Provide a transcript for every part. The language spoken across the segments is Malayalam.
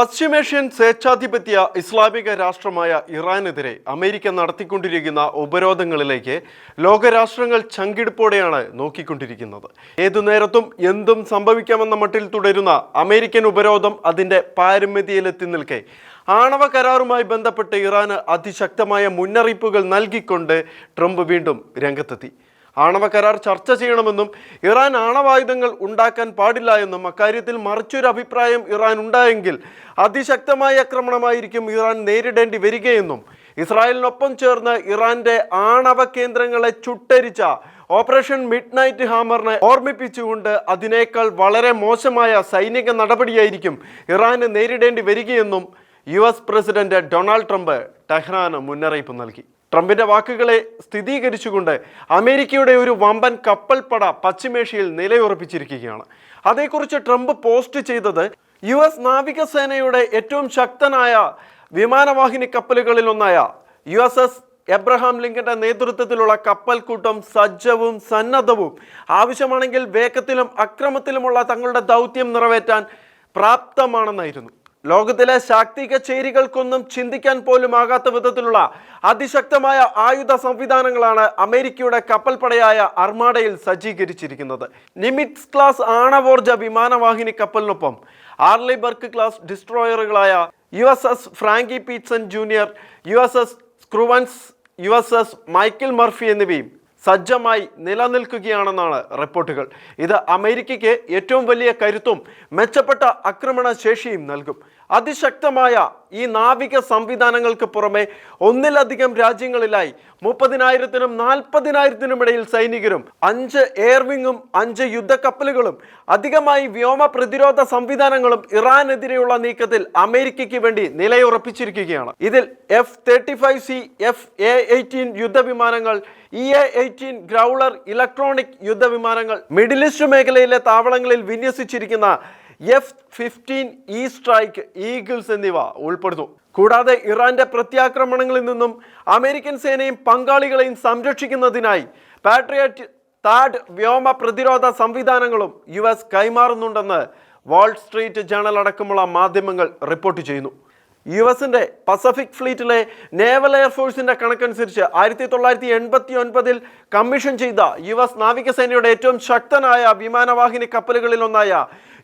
പശ്ചിമേഷ്യൻ സ്വേച്ഛാധിപത്യ ഇസ്ലാമിക രാഷ്ട്രമായ ഇറാനെതിരെ അമേരിക്ക നടത്തിക്കൊണ്ടിരിക്കുന്ന ഉപരോധങ്ങളിലേക്ക് ലോകരാഷ്ട്രങ്ങൾ ചങ്കിടിപ്പോടെയാണ് നോക്കിക്കൊണ്ടിരിക്കുന്നത്. ഏതു നേരത്തും എന്തും സംഭവിക്കാമെന്ന മട്ടിൽ തുടരുന്ന അമേരിക്കൻ ഉപരോധം അതിൻ്റെ പാരമ്യതയിലെത്തി നിൽക്കെ ആണവ കരാറുമായി ബന്ധപ്പെട്ട് ഇറാന് അതിശക്തമായ മുന്നറിയിപ്പുകൾ നൽകിക്കൊണ്ട് ട്രംപ് വീണ്ടും രംഗത്തെത്തി. ആണവ കരാർ ചർച്ച ചെയ്യണമെന്നും ഇറാൻ ആണവായുധങ്ങൾ ഉണ്ടാക്കാൻ പാടില്ല എന്നും അക്കാര്യത്തിൽ മറിച്ചൊരു അഭിപ്രായം ഇറാൻ ഉണ്ടായെങ്കിൽ അതിശക്തമായ ആക്രമണമായിരിക്കും ഇറാൻ നേരിടേണ്ടി വരികയെന്നും ഇസ്രായേലിനൊപ്പം ചേർന്ന് ഇറാന്റെ ആണവ കേന്ദ്രങ്ങളെ ചുട്ടരിച്ച ഓപ്പറേഷൻ മിഡ് നൈറ്റ് ഹാമറിനെ ഓർമ്മിപ്പിച്ചുകൊണ്ട് അതിനേക്കാൾ വളരെ മോശമായ സൈനിക നടപടിയായിരിക്കും ഇറാന് നേരിടേണ്ടി വരികയെന്നും US president Donald Trump Tehran മുന്നറിയിപ്പ് നൽകി. ട്രംപിന്റെ വാക്കുകളെ സ്ഥിരീകരിച്ചുകൊണ്ട് അമേരിക്കയുടെ ഒരു വമ്പൻ കപ്പൽപ്പട പശ്ചിമേഷ്യയിൽ നിലയുറപ്പിച്ചിരിക്കുകയാണ്. അതേക്കുറിച്ച് ട്രംപ് പോസ്റ്റ് ചെയ്തത് US നാവികസേനയുടെ ഏറ്റവും ശക്തനായ വിമാനവാഹിനി കപ്പലുകളിലൊന്നായ USS എബ്രഹാം ലിങ്കന്റെ നേതൃത്വത്തിലുള്ള കപ്പൽക്കൂട്ടം സജ്ജവും സന്നദ്ധവും ആവശ്യമാണെങ്കിൽ വേഗത്തിലും അക്രമത്തിലുമുള്ള തങ്ങളുടെ ദൗത്യം നിറവേറ്റാൻ പ്രാപ്തമാണെന്നായിരുന്നു. ലോകത്തിലെ ശാക്തിക ചേരികൾക്കൊന്നും ചിന്തിക്കാൻ പോലും ആകാത്ത വിധത്തിലുള്ള അതിശക്തമായ ആയുധ സംവിധാനങ്ങളാണ് അമേരിക്കയുടെ കപ്പൽപ്പടയായ അർമാഡയിൽ സജ്ജീകരിച്ചിരിക്കുന്നത്. നിമിറ്റ്സ് ക്ലാസ് ആണവോർജ വിമാനവാഹിനി കപ്പലിനൊപ്പം ആർലിബർഗ് ക്ലാസ് ഡിസ്ട്രോയറുകളായ USS Frank E Petersen junior, USS Spruance, USS Michael Murphy എന്നിവയും സജ്ജമായി നിലനിൽക്കുകയാണെന്നാണ് റിപ്പോർട്ടുകൾ. ഇത് അമേരിക്കയ്ക്ക് ഏറ്റവും വലിയ കരുത്തും മെച്ചപ്പെട്ട ആക്രമണ ശേഷിയും നൽകും. അതിശക്തമായ ഈ നാവിക സംവിധാനങ്ങൾക്ക് പുറമെ ഒന്നിലധികം രാജ്യങ്ങളിലായി 30,000-നും 40,000-നും ഇടയിൽ സൈനികരും 5 എയർവിങ്ങും 5 യുദ്ധക്കപ്പലുകളും അധികമായി വ്യോമ പ്രതിരോധ സംവിധാനങ്ങളും ഇറാനെതിരെയുള്ള നീക്കത്തിൽ അമേരിക്കയ്ക്ക് വേണ്ടി നിലയുറപ്പിച്ചിരിക്കുകയാണ്. ഇതിൽ F-35C, F-A-18 യുദ്ധവിമാനങ്ങൾ, EA-18 ഗ്രൗളർ ഇലക്ട്രോണിക് യുദ്ധവിമാനങ്ങൾ, മിഡിൽ ഈസ്റ്റ് മേഖലയിലെ താവളങ്ങളിൽ വിന്യസിച്ചിരിക്കുന്ന F-15E സ്ട്രൈക്ക് ഈഗിൾസ് എന്നിവ ഉൾപ്പെടുന്നു. കൂടാതെ ഇറാന്റെ പ്രത്യാക്രമണങ്ങളിൽ നിന്നും അമേരിക്കൻ സേനയും പങ്കാളികളെയും സംരക്ഷിക്കുന്നതിനായി പാട്രിയറ്റ് താഡ് വ്യോമ പ്രതിരോധ സംവിധാനങ്ങളും US കൈമാറുന്നുണ്ടെന്ന് വാൾ സ്ട്രീറ്റ് ജേണൽ അടക്കമുള്ള മാധ്യമങ്ങൾ റിപ്പോർട്ട് ചെയ്യുന്നു. USന്റെ പസഫിക് ഫ്ലീറ്റിലെ നേവൽ എയർഫോഴ്സിന്റെ കണക്കനുസരിച്ച് 1989 കമ്മീഷൻ ചെയ്ത US നാവികസേനയുടെ ഏറ്റവും ശക്തനായ വിമാനവാഹിനി കപ്പലുകളിലൊന്നായ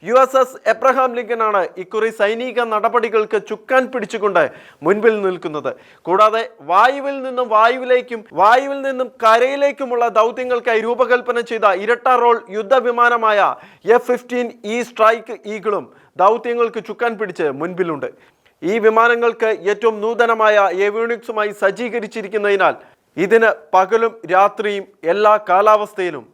USS എബ്രഹാം ലിങ്കനാണ് ഇക്കുറി സൈനിക നടപടികൾക്ക് ചുക്കാൻ പിടിച്ചുകൊണ്ട് മുൻപിൽ നിൽക്കുന്നത്. കൂടാതെ വായുവിൽ നിന്നും വായുവിലേക്കും വായുവിൽ നിന്നും കരയിലേക്കുമുള്ള ദൗത്യങ്ങൾക്കായി രൂപകൽപ്പന ചെയ്ത ഇരട്ട റോൾ യുദ്ധവിമാനമായ F-15E സ്ട്രൈക്ക് ഈഗിളും ദൗത്യങ്ങൾക്ക് ചുക്കാൻ പിടിച്ച് മുൻപിലുണ്ട്. ഈ വിമാനങ്ങൾക്ക് ഏറ്റവും നൂതനമായ ഏവിയോണിക്സുമായി സജ്ജീകരിച്ചിരിക്കുന്നതിനാൽ ഇതിന് പകലും രാത്രിയും എല്ലാ കാലാവസ്ഥയിലും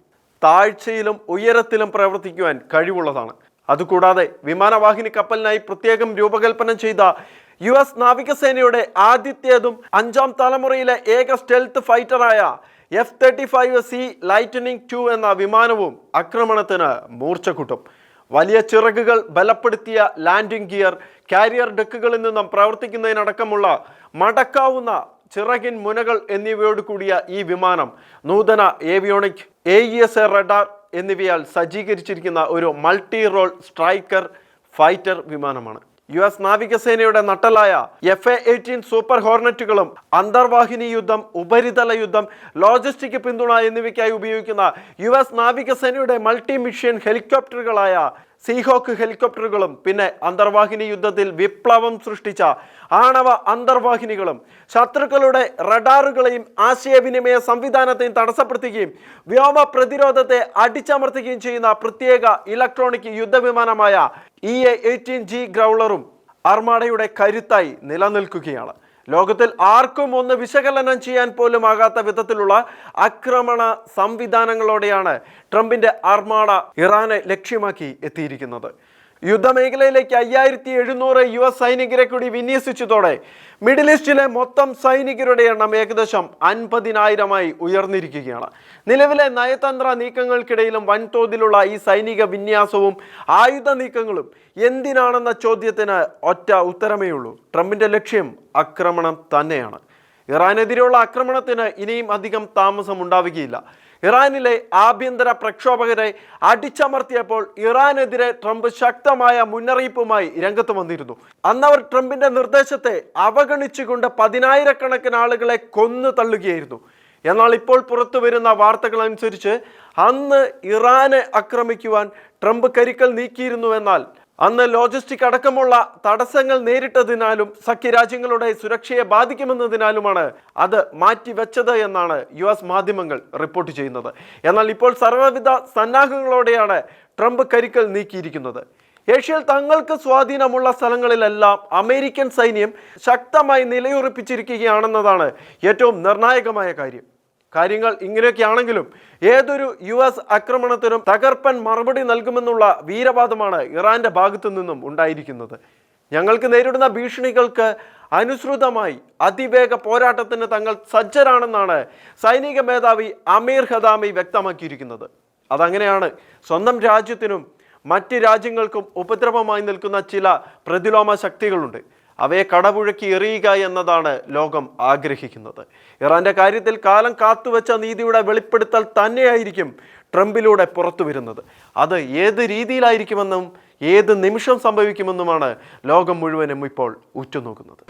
താഴ്ചയിലും ഉയരത്തിലും പ്രവർത്തിക്കുവാൻ കഴിവുള്ളതാണ്. അതുകൂടാതെ വിമാനവാഹിനി കപ്പലിനായി പ്രത്യേകം രൂപകൽപ്പന ചെയ്ത US നാവികസേനയുടെ ആദ്യത്തേതും 5ാം തലമുറയിലെ ഏക സ്റ്റെൽത്ത് ഫൈറ്ററായ F-35C ലൈറ്റനിങ് II എന്ന വിമാനവും ആക്രമണത്തിന് മൂർച്ച കൂട്ടും. വലിയ ചിറകുകൾ, ബലപ്പെടുത്തിയ ലാൻഡിംഗ് ഗിയർ, കാരിയർ ഡെക്കുകളിൽ നിന്നും പ്രവർത്തിക്കുന്നതിനടക്കമുള്ള മടക്കാവുന്ന ചിറകിൻ മുനകൾ എന്നിവയോട് കൂടിയ ഈ വിമാനം നൂതന ഏവിയോണിക് AESA റഡാർ എന്നിവയാൽ സജ്ജീകരിച്ചിരിക്കുന്ന ഒരു മൾട്ടി റോൾ സ്ട്രൈക്കർ ഫൈറ്റർ വിമാനമാണ്. US നാവികസേനയുടെ നട്ടലായ F-A-18 സൂപ്പർ ഹോർണറ്റുകളും അന്തർവാഹിനി യുദ്ധം, ഉപരിതല യുദ്ധം, ലോജിസ്റ്റിക് പിന്തുണ എന്നിവയ്ക്കായി ഉപയോഗിക്കുന്ന US നാവികസേനയുടെ മൾട്ടി മിഷൻ ഹെലികോപ്റ്ററുകളായ സീഹോക്ക് ഹെലികോപ്റ്ററുകളും പിന്നെ അന്തർവാഹിനി യുദ്ധത്തിൽ വിപ്ലവം സൃഷ്ടിച്ച ആണവ അന്തർവാഹിനികളും ശത്രുക്കളുടെ റഡാറുകളെയും ആശയവിനിമയ സംവിധാനത്തെയും തടസ്സപ്പെടുത്തുകയും വ്യോമ പ്രതിരോധത്തെ അടിച്ചമർത്തുകയും ചെയ്യുന്ന പ്രത്യേക ഇലക്ട്രോണിക് യുദ്ധവിമാനമായ EA-18G ഗ്രൗളറും അർമാഡയുടെ കരുത്തായി നിലനിൽക്കുകയാണ്. ലോകത്തിൽ ആർക്കും ഒന്ന് വിശകലനം ചെയ്യാൻ പോലും ആകാത്ത വിധത്തിലുള്ള ആക്രമണ സംവിധാനങ്ങളോടെയാണ് ട്രംപിന്റെ അർമാഡ ഇറാനെ ലക്ഷ്യമാക്കി എത്തിയിരിക്കുന്നത്. യുദ്ധമേഖലയിലേക്ക് 5700 US സൈനികരെ കൂടി വിന്യസിച്ചതോടെ മിഡിൽ ഈസ്റ്റിലെ മൊത്തം സൈനികരുടെ എണ്ണം ഏകദേശം 50,000-ആയി ഉയർന്നിരിക്കുകയാണ്. നിലവിലെ നയതന്ത്ര നീക്കങ്ങൾക്കിടയിലും വൻതോതിലുള്ള ഈ സൈനിക വിന്യാസവും ആയുധ നീക്കങ്ങളും എന്തിനാണെന്ന ചോദ്യത്തിന് ഒറ്റ ഉത്തരമേ ഉള്ളൂ. ട്രംപിന്റെ ലക്ഷ്യം ആക്രമണം തന്നെയാണ്. ഇറാനെതിരെയുള്ള ആക്രമണത്തിന് ഇനിയും അധികം താമസം ഉണ്ടാവുകയില്ല. ഇറാനിലെ ആഭ്യന്തര പ്രക്ഷോഭകരെ അടിച്ചമർത്തിയപ്പോൾ ഇറാനെതിരെ ട്രംപ് ശക്തമായ മുന്നറിയിപ്പുമായി രംഗത്ത് വന്നിരുന്നു. അന്നവർ ട്രംപിന്റെ നിർദ്ദേശത്തെ അവഗണിച്ചുകൊണ്ട് 10,000-കണക്കിന് ആളുകളെ കൊന്നു തള്ളുകയായിരുന്നു. എന്നാൽ ഇപ്പോൾ പുറത്തു വരുന്ന വാർത്തകൾ അനുസരിച്ച് അന്ന് ഇറാനെ ആക്രമിക്കുവാൻ ട്രംപ് കരുക്കൾ നീക്കിയിരുന്നുവെന്നാൽ അന്ന് ലോജിസ്റ്റിക് അടക്കമുള്ള തടസ്സങ്ങൾ നേരിട്ടതിനാലും സഖ്യരാജ്യങ്ങളുടെ സുരക്ഷയെ ബാധിക്കുമെന്നതിനാലുമാണ് അത് മാറ്റിവെച്ചത് എന്നാണ് US മാധ്യമങ്ങൾ റിപ്പോർട്ട് ചെയ്യുന്നത്. എന്നാൽ ഇപ്പോൾ സർവ്വവിധ സന്നാഹങ്ങളോടെയാണ് ട്രംപ് കരുക്കൾ നീക്കിയിരിക്കുന്നത്. ഏഷ്യയിൽ തങ്ങൾക്ക് സ്വാധീനമുള്ള സ്ഥലങ്ങളിലെല്ലാം അമേരിക്കൻ സൈന്യം ശക്തമായി നിലയുറപ്പിച്ചിരിക്കുകയാണെന്നതാണ് ഏറ്റവും നിർണായകമായ കാര്യം. കാര്യങ്ങൾ ഇങ്ങനെയൊക്കെയാണെങ്കിലും ഏതൊരു US ആക്രമണത്തിനും തകർപ്പൻ മറുപടി നൽകുമെന്നുള്ള വീരവാദമാണ് ഇറാന്റെ ഭാഗത്തു നിന്നും ഉണ്ടായിരിക്കുന്നത്. ഞങ്ങൾക്ക് നേരിടുന്ന ഭീഷണികൾക്ക് അനുസൃതമായി അതിവേഗ പോരാട്ടത്തിന് തങ്ങൾ സജ്ജരാണെന്നാണ് സൈനിക മേധാവി അമീർ ഖദാമി വ്യക്തമാക്കിയിരിക്കുന്നത്. അതങ്ങനെയാണ്. സ്വന്തം രാജ്യത്തിനും മറ്റ് രാജ്യങ്ങൾക്കും ഉപദ്രവമായി നിൽക്കുന്ന ചില പ്രതിലോമ ശക്തികളുണ്ട്. അവയെ കടപുഴക്കി എറിയുക എന്നതാണ് ലോകം ആഗ്രഹിക്കുന്നത്. ഇറാന്റെ കാര്യത്തിൽ കാലം കാത്തുവെച്ച നീതിയുടെ വെളിപ്പെടുത്തൽ തന്നെയായിരിക്കും ട്രംപിലൂടെ പുറത്തു വരുന്നത്. അത് ഏത് രീതിയിലായിരിക്കുമെന്നും ഏത് നിമിഷം സംഭവിക്കുമെന്നുമാണ് ലോകം മുഴുവനും ഇപ്പോൾ ഉറ്റുനോക്കുന്നത്.